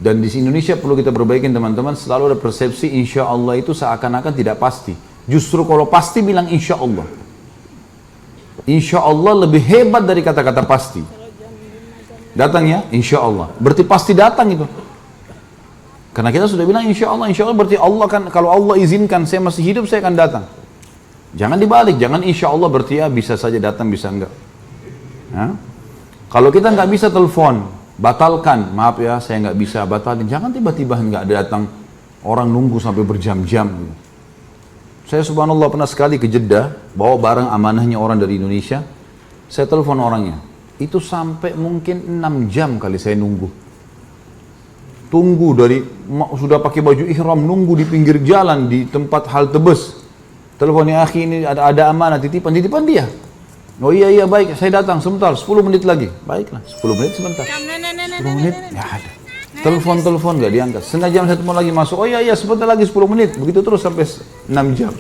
Dan di Indonesia perlu kita perbaikin teman-teman, selalu ada persepsi insya Allah itu seakan-akan tidak pasti. Justru kalau pasti bilang insya Allah. Insya Allah lebih hebat dari kata-kata pasti. Datang ya, insya Allah. Berarti pasti datang itu. Karena kita sudah bilang insya Allah berarti Allah kan, kalau Allah izinkan saya masih hidup saya akan datang. Jangan dibalik, jangan insya Allah berarti ya bisa saja datang, bisa enggak. Ya? Kalau kita nggak bisa telepon, batalkan, maaf ya saya nggak bisa, batalkan. Jangan tiba-tiba nggak datang, orang nunggu sampai berjam-jam. Saya subhanallah pernah sekali ke Jeddah, bawa barang amanahnya orang dari Indonesia, saya telepon orangnya, itu sampai mungkin 6 jam kali saya nunggu. Tunggu dari, sudah pakai baju ihram, nunggu di pinggir jalan, di tempat halte bus. Teleponnya, akhi ini ada amanah, titipan dia. Oh iya baik, saya datang sebentar, 10 menit lagi. Baiklah, 10 menit sebentar. 10 menit, ya ada. Telepon gak diangkat. Setengah jam saya lagi masuk, oh iya sebentar lagi 10 menit. Begitu terus sampai 6 jam.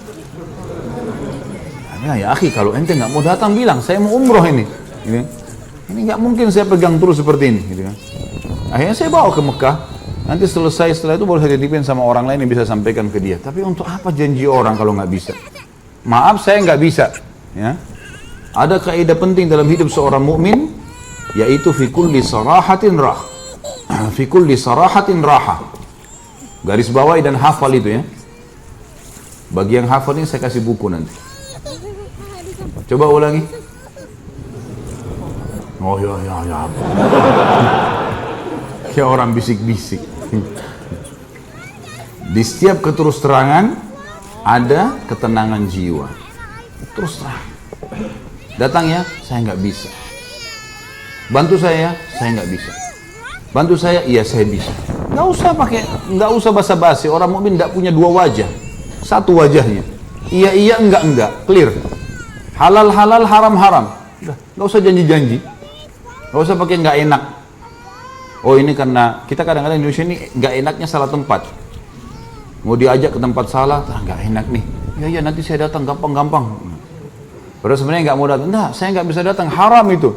Ya akhi, kalau ente gak mau datang bilang, saya mau umroh ini. Ini gak mungkin saya pegang terus seperti ini. Gitu kan. Akhirnya saya bawa ke Mekah. Nanti setelah itu baru saya titipin sama orang lain yang bisa sampaikan ke dia. Tapi untuk apa janji orang kalau nggak bisa? Maaf, saya nggak bisa. Ya. Ada kaidah penting dalam hidup seorang mukmin, yaitu fi kulli sarahatin rah. Fi kulli sarahatin raha. Garis bawahi dan hafal itu ya. Bagi yang hafal ini saya kasih buku nanti. Coba ulangi. Oh ya. Kayak orang bisik-bisik. Di setiap keterus terangan ada ketenangan jiwa. Terus terang. Datang ya, saya nggak bisa. Bantu saya nggak bisa. Bantu saya, iya saya bisa. Nggak usah basa-basi. Orang mukmin nggak punya dua wajah, satu wajahnya. Iya enggak, clear. Halal haram. Nggak usah janji-janji. Nggak usah pakai nggak enak. Oh ini karena kita kadang-kadang Indonesia ini nggak enaknya salah tempat. Mau diajak ke tempat salah, nggak enak nih. Iya nanti saya datang gampang. Padahal sebenarnya nggak mau datang. Nah, saya nggak bisa datang, haram itu.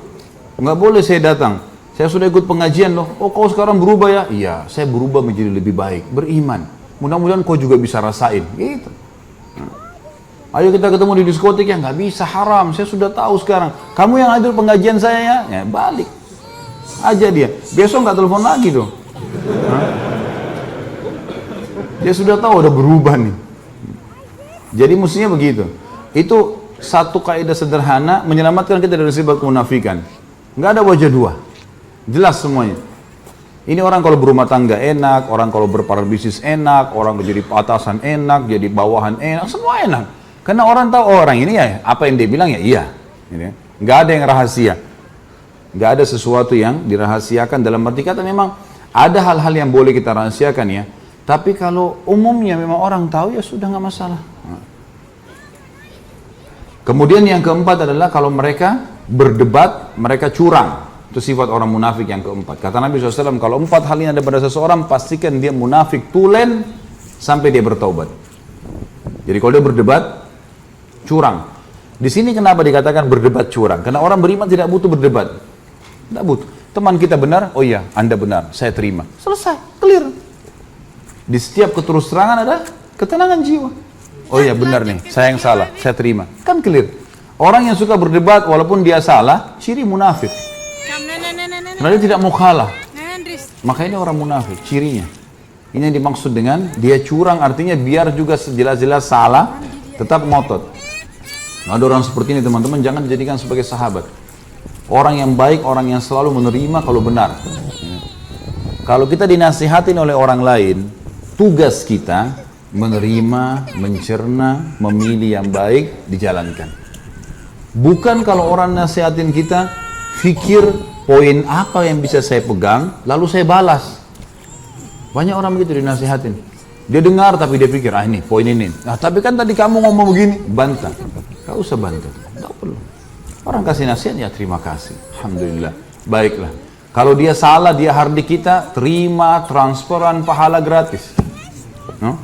Nggak boleh saya datang. Saya sudah ikut pengajian loh. Oh kau sekarang berubah ya? Iya, saya berubah menjadi lebih baik, beriman. Mudah-mudahan kau juga bisa rasain. Gitu. Ayo kita ketemu di diskotik ya, nggak bisa, haram. Saya sudah tahu sekarang. Kamu yang hadir pengajian saya ya balik aja dia. Besok nggak telepon lagi tuh. Dia sudah tahu udah berubah nih. Jadi mestinya begitu. Itu satu kaidah sederhana menyelamatkan kita dari sifat kemunafikan. Nggak ada wajah dua. Jelas semuanya. Ini orang kalau berumah tangga enak, orang kalau berparar bisnis enak, orang jadi atasan enak, jadi bawahan enak, semua enak. Karena orang tahu orang ini ya apa yang dia bilang ya iya. Nggak ada yang rahasia. Nggak ada sesuatu yang dirahasiakan, dalam arti kata memang ada hal-hal yang boleh kita rahasiakan ya. Tapi kalau umumnya memang orang tahu ya sudah nggak masalah. Kemudian yang keempat adalah kalau mereka berdebat, mereka curang. Itu sifat orang munafik yang keempat. Kata Nabi SAW, kalau 4 hal ini ada pada seseorang, pastikan dia munafik tulen sampai dia bertaubat. Jadi kalau dia berdebat, curang. Di sini kenapa dikatakan berdebat curang? Karena orang beriman tidak butuh berdebat. Tidak butuh. Teman kita benar, oh iya, Anda benar, saya terima. Selesai, clear. Di setiap keterus terangan ada ketenangan jiwa. Oh iya benar nih, saya yang salah, saya terima. Kan clear. Orang yang suka berdebat walaupun dia salah, ciri munafik. Karena dia tidak mau kalah. Maka ini orang munafik, cirinya. Ini yang dimaksud dengan dia curang, artinya biar juga jelas-jelas salah, tetap ngotot. Nah, ada orang seperti ini teman-teman, jangan dijadikan sebagai sahabat. Orang yang baik, orang yang selalu menerima kalau benar. Kalau kita dinasihatin oleh orang lain, tugas kita menerima, mencerna, memilih yang baik, dijalankan. Bukan kalau orang nasihatin kita, fikir poin apa yang bisa saya pegang, lalu saya balas. Banyak orang begitu dinasihatin. Dia dengar tapi dia pikir, ini poin ini. Nah tapi kan tadi kamu ngomong begini, bantah. Gak usah bantah, gak perlu. Orang kasih nasihat, ya terima kasih. Alhamdulillah, baiklah. Kalau dia salah, dia hardik kita, terima transferan pahala gratis. No?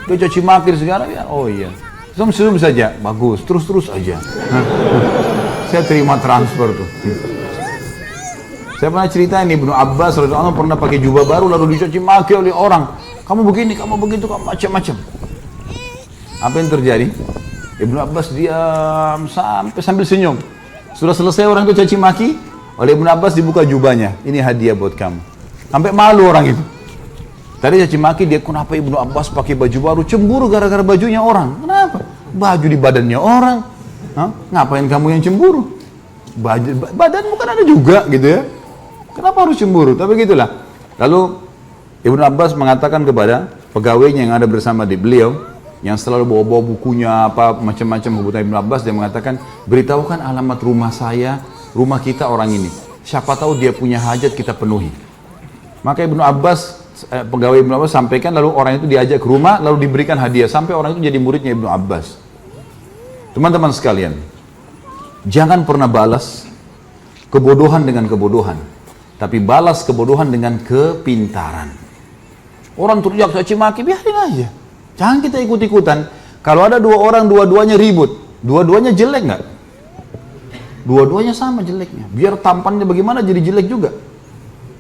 Dia cuci maki segala, ya, oh iya. Senyum saja, bagus, terus aja. Saya terima transfer tuh. Saya pernah cerita ini, Ibnu Abbas radhiyallahu anhu pernah pakai jubah baru lalu dicaci maki oleh orang. Kamu begini, kamu begitu, kamu macam-macam. Apa yang terjadi? Ibnu Abbas diam sambil senyum. Sudah selesai orang itu caci maki, oleh Ibnu Abbas dibuka jubahnya. Ini hadiah buat kamu. Sampai malu orang itu. Tadi caci maki dia, kenapa Ibnu Abbas pakai baju baru? Cemburu gara-gara bajunya orang. Kenapa? Baju di badannya orang. Hah? Ngapain kamu yang cemburu? Badan bukan ada juga gitu ya. Kenapa harus cemburu? Tapi gitulah. Lalu Ibnu Abbas mengatakan kepada pegawainya yang ada bersama di beliau, yang selalu bawa-bawa bukunya apa macam-macam kebutuhan Ibnu Abbas, dia mengatakan, beritahukan alamat rumah saya, rumah kita orang ini. Siapa tahu dia punya hajat kita penuhi. Maka Ibnu Abbas, pegawai Ibnu Abbas sampaikan, lalu orang itu diajak ke rumah, lalu diberikan hadiah sampai orang itu jadi muridnya Ibnu Abbas. Teman-teman sekalian, jangan pernah balas kebodohan dengan kebodohan, tapi balas kebodohan dengan kepintaran. Orang teriak caci maki, biarin aja. Jangan kita ikut-ikutan. Kalau ada dua orang, dua-duanya ribut, dua-duanya jelek nggak? Dua-duanya sama jeleknya. Biar tampannya bagaimana jadi jelek juga.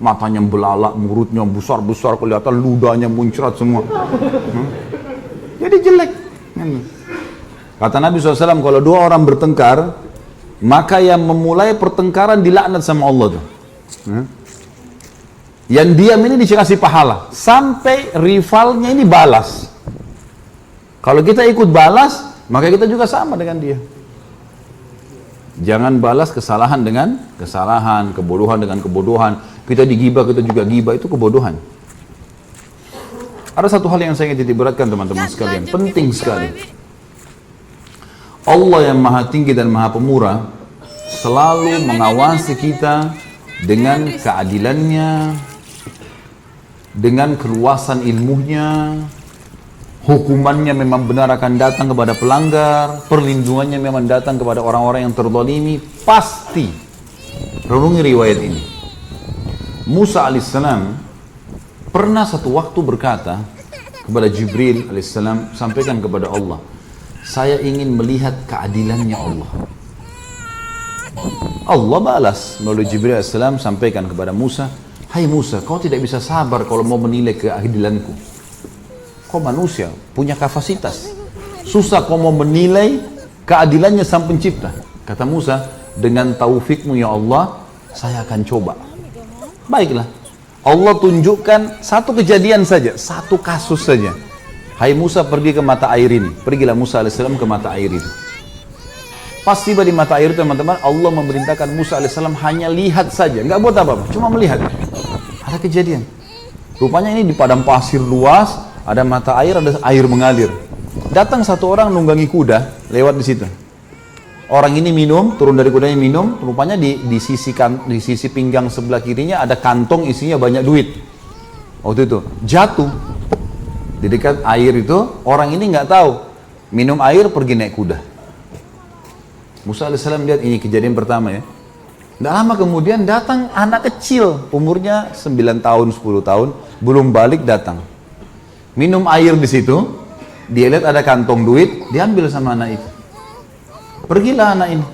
Matanya belalak, mulutnya besar-besar kelihatan, ludahnya muncrat semua. Jadi jelek. Kata Nabi SAW, kalau dua orang bertengkar, maka yang memulai pertengkaran dilaknat sama Allah tuh. Yang diam ini dikasih pahala sampai rivalnya ini balas. Kalau kita ikut balas, maka kita juga sama dengan dia. Jangan balas kesalahan dengan kesalahan, kebodohan dengan kebodohan. Kita digibah, kita juga gibah, itu kebodohan. Ada satu hal yang saya ingin titik beratkan teman-teman sekalian, penting sekali. Allah yang maha tinggi dan maha pemurah selalu mengawasi kita dengan keadilannya, dengan keluasan ilmunya. Hukumannya memang benar akan datang kepada pelanggar, perlindungannya memang datang kepada orang-orang yang terzalimi, pasti. Renungi riwayat ini. Musa alaihissalam pernah satu waktu berkata kepada Jibril alaihissalam, sampaikan kepada Allah, saya ingin melihat keadilannya Allah. Allah balas melalui Jibril alaihissalam, sampaikan kepada Musa, hai Musa, kau tidak bisa sabar kalau mau menilai keadilanku. Kau manusia, punya kapasitas. Susah kau mau menilai keadilannya sang pencipta. Kata Musa, dengan taufikmu ya Allah, saya akan coba. Baiklah. Allah tunjukkan satu kejadian saja, satu kasus saja. Hai Musa, pergi ke mata air ini. Pergilah Musa alaihissalam ke mata air itu. Pas tiba di mata air itu teman-teman, Allah memerintahkan Musa alaihissalam hanya lihat saja. Nggak buat apa-apa, cuma melihat. Ada kejadian. Rupanya ini di padang pasir luas, ada mata air, ada air mengalir. Datang satu orang nunggangi kuda lewat di situ. Orang ini minum, turun dari kudanya minum. Rupanya di sisi pinggang sebelah kirinya ada kantong isinya banyak duit. Waktu itu jatuh di dekat air itu. Orang ini nggak tahu, minum air pergi naik kuda. Musa alaihissalam lihat, ini kejadian pertama ya. Tidak lama kemudian datang anak kecil, umurnya 9 tahun, 10 tahun, belum balik datang. Minum air di situ, dia lihat ada kantong duit, diambil sama anak itu. Pergilah anak ini.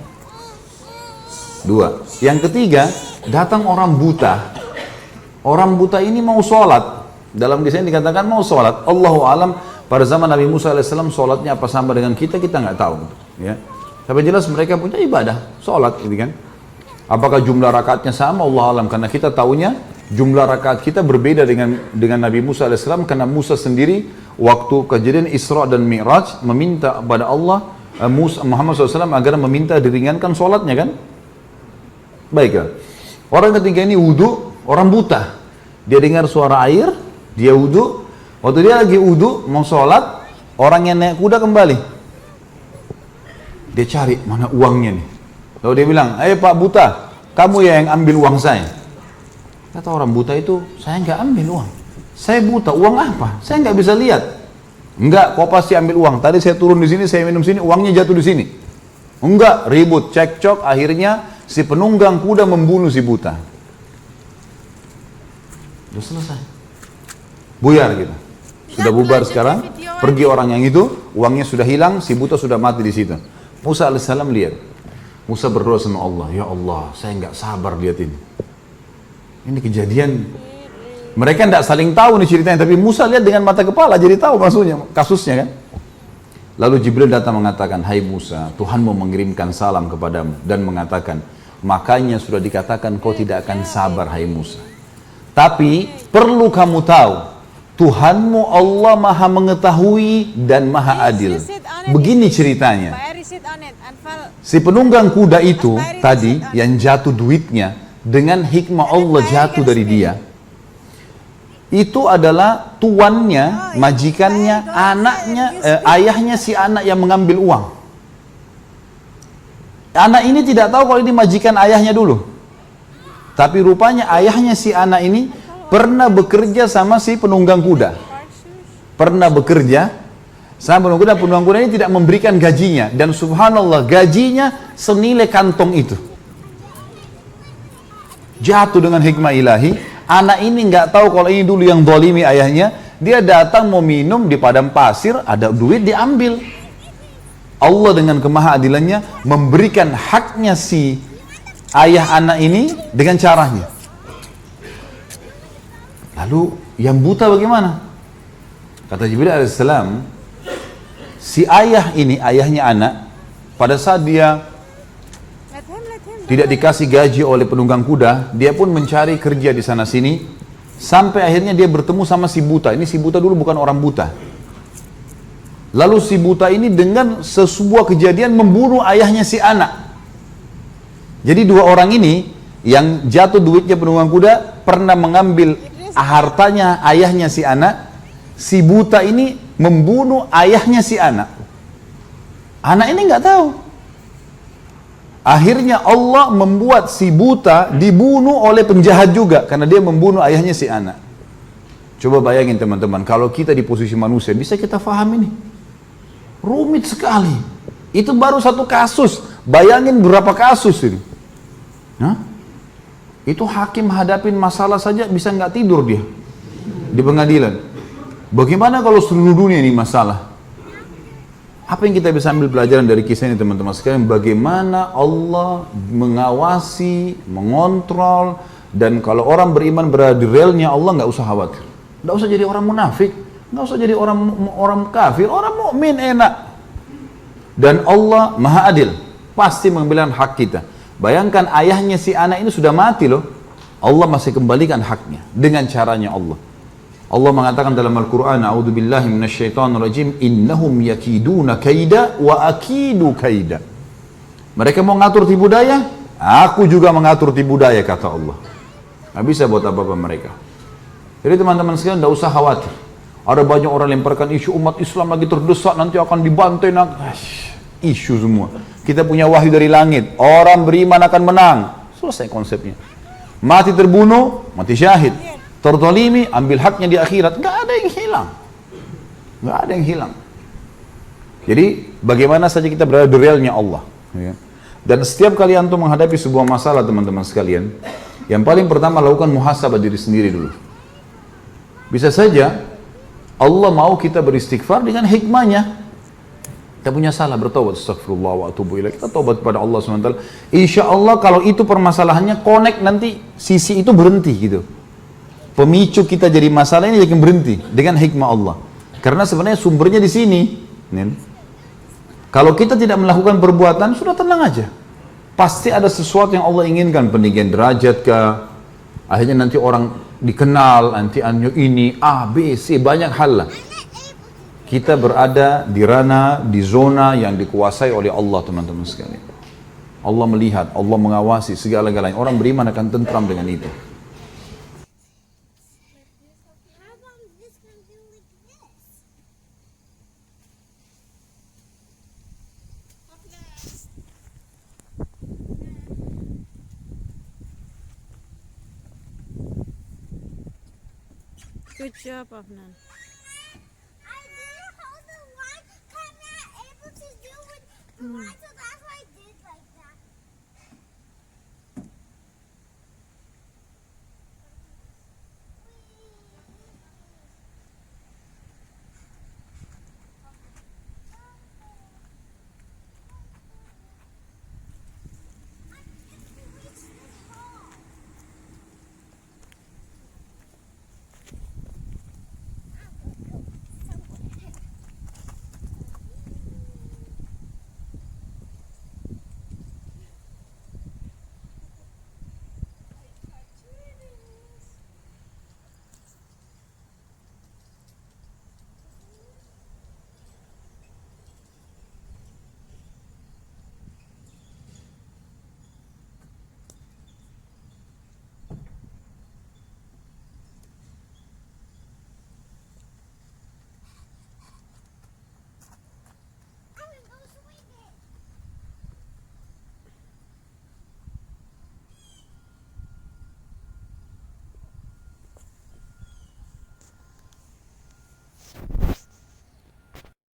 2. Yang ketiga, datang orang buta. Orang buta ini mau sholat. Dalam kisah ini dikatakan mau sholat. Allahu alam, pada zaman Nabi Musa alaihissalam sholatnya apa sama dengan kita nggak tahu. Ya. Tapi jelas mereka punya ibadah, sholat, gitu kan. Apakah jumlah rakaatnya sama? Allah alam, karena kita tahunya jumlah rakaat kita berbeda dengan Nabi Musa alaihissalam, karena Musa sendiri waktu kejadian Isra dan Mi'raj meminta kepada Allah Muhammad SAW agar meminta diringankan sholatnya kan. Baiklah. Orang ketiga ini wudu, orang buta. Dia dengar suara air, dia wudu. Waktu dia lagi wudu mau sholat, orang yang naik kuda kembali. Dia cari mana uangnya nih. Lalu dia bilang, Pak buta, kamu ya yang ambil uang saya. Kata orang buta itu, saya nggak ambil uang. Saya buta, uang apa? Saya nggak bisa lihat. Enggak, kau pasti ambil uang. Tadi saya turun di sini, saya minum sini, uangnya jatuh di sini. Enggak, ribut, cekcok, akhirnya si penunggang kuda membunuh si buta. Sudah selesai. Buyar gitu. Sudah bubar sekarang, pergi orang yang itu, uangnya sudah hilang, si buta sudah mati di situ. Musa alaihissalam lihat. Musa berdoa sama Allah, ya Allah, saya nggak sabar lihat ini. Ini kejadian. Mereka tidak saling tahu nih ceritanya, tapi Musa lihat dengan mata kepala jadi tahu maksudnya, kasusnya kan. Lalu Jibril datang mengatakan, hai Musa, Tuhan mau mengirimkan salam kepadamu dan mengatakan, makanya sudah dikatakan kau tidak akan sabar hai Musa. Tapi perlu kamu tahu, Tuhanmu Allah maha mengetahui dan maha adil. Begini ceritanya. Si penunggang kuda itu tadi yang jatuh duitnya, dengan hikmah Allah jatuh dari dia. Itu adalah tuannya, majikannya, anaknya, ayahnya si anak yang mengambil uang. Anak ini tidak tahu kalau ini majikan ayahnya dulu. Tapi rupanya ayahnya si anak ini pernah bekerja sama si penunggang kuda. Pernah bekerja sama penunggang kuda ini tidak memberikan gajinya. Dan subhanallah gajinya senilai kantong itu. Jatuh dengan hikmah ilahi. Anak ini nggak tahu kalau ini dulu yang zalimi ayahnya. Dia datang mau minum di padang pasir, ada duit diambil. Allah dengan kemahaadilannya memberikan haknya si ayah anak ini dengan caranya. Lalu yang buta bagaimana? Kata Jibril alaihissalam, si ayah ini, ayahnya anak, pada saat dia tidak dikasih gaji oleh penunggang kuda, dia pun mencari kerja di sana sini, sampai akhirnya dia bertemu sama si buta. Ini si buta dulu bukan orang buta. Lalu si buta ini dengan sebuah kejadian membunuh ayahnya si anak. Jadi dua orang ini yang jatuh duitnya penunggang kuda pernah mengambil hartanya ayahnya si anak. Si buta ini membunuh ayahnya si anak. Anak ini nggak tahu. Akhirnya Allah membuat si buta dibunuh oleh penjahat juga karena dia membunuh ayahnya si anak. Coba bayangin teman-teman, kalau kita di posisi manusia, bisa kita paham ini? Rumit sekali. Itu baru satu kasus. Bayangin berapa kasus ini. Hah? Itu hakim hadapin masalah saja bisa nggak tidur dia di pengadilan. Bagaimana kalau seluruh dunia ini masalah? Apa yang kita bisa ambil pelajaran dari kisah ini teman-teman sekalian? Bagaimana Allah mengawasi, mengontrol, dan kalau orang beriman berada di relnya Allah, nggak usah khawatir. Nggak usah jadi orang munafik, nggak usah jadi orang kafir, orang mukmin enak. Dan Allah maha adil, pasti mengambil hak kita. Bayangkan ayahnya si anak ini sudah mati loh. Allah masih kembalikan haknya dengan caranya Allah. Allah mengatakan dalam Al-Quran, A'udzubillahi minasyaitonirrajim, innahum yakiduna kaida wa akidu kaida. Mereka mau ngatur tipu daya, aku juga mengatur tipu daya, kata Allah. Nggak bisa buat apa-apa mereka. Jadi teman-teman sekalian, tidak usah khawatir. Ada banyak orang lemparkan isu umat Islam lagi terdesak, nanti akan dibantai. Isu semua. Kita punya wahyu dari langit. Orang beriman akan menang. Selesai konsepnya. Mati terbunuh, mati syahid. Tertolimi, ambil haknya di akhirat. Nggak ada yang hilang. Nggak ada yang hilang. Jadi, bagaimana saja kita berada di realnya Allah. Ya. Dan setiap kali antum menghadapi sebuah masalah teman-teman sekalian, yang paling pertama lakukan muhasabah diri sendiri dulu. Bisa saja Allah mau kita beristighfar dengan hikmahnya. Kita punya salah, bertobat, astagfirullah wa atubu ilaih. Kita tobat kepada Allah SWT. Insya Allah kalau itu permasalahannya, connect nanti sisi itu berhenti gitu. Pemicu kita jadi masalah ini akan berhenti dengan hikmah Allah. Karena sebenarnya sumbernya di sini. Kalau kita tidak melakukan perbuatan, sudah tenang aja. Pasti ada sesuatu yang Allah inginkan, peninggian derajat kah? Akhirnya nanti orang dikenal, nanti ini A, B, C, banyak hal lah. Kita berada di ranah, di zona yang dikuasai oleh Allah teman-teman sekalian. Allah melihat, Allah mengawasi segala-galanya. Orang beriman akan tentram dengan itu. Good job, Afnan. I did how the one camera able to do with